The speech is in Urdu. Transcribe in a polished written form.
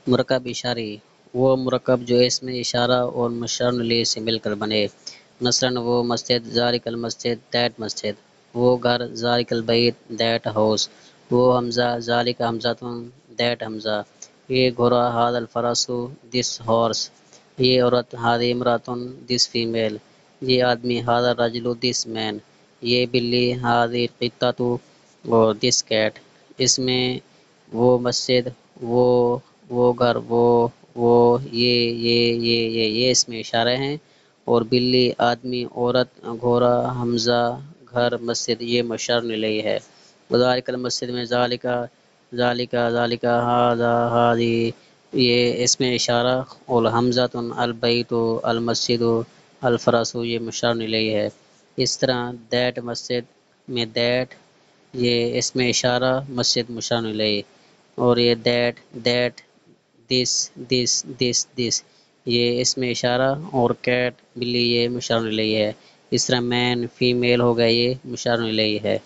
مرکب اشاری وہ مرکب جو اس میں اشارہ اور مشار علیہ سے مل کر بنے، مثلاً وہ مسجد، ذالک المسجد، دیٹ مسجد، وہ گھر، ذالک البیت، دیٹ ہاؤس، وہ حمزہ، ذالک حمزۃ، دیٹ حمزہ، یہ گھوڑا، ھذا الفرس، دس ہارس، یہ عورت، ھذہ امرأۃ، دس فیمیل، یہ آدمی، ھذا الرجل، دس مین، یہ بلی، ھذہ القطۃ، اور دس کیٹ۔ اس میں وہ مسجد، وہ گھر، وہ یہ اس میں اشارے ہیں، اور بلی، آدمی، عورت، گھوڑا، حمزہ، گھر، مسجد یہ مشار الیہ ہے۔ وذالک المسجد میں ذالک ھذا ھذہ یہ اس میں اشارہ، اور حمزۃ، البیت، المسجد، الفرس یہ مشار الیہ ہے۔ اس طرح دیٹ مسجد میں دیٹ یہ اس میں اشارہ، مسجد مشار الیہ، اور یہ دیٹ دس یہ اس میں اشارہ، اور کیٹ بلی یہ مشار الیہ ہے۔ اس طرح مین فیمیل ہو گیا یہ مشار الیہ ہے۔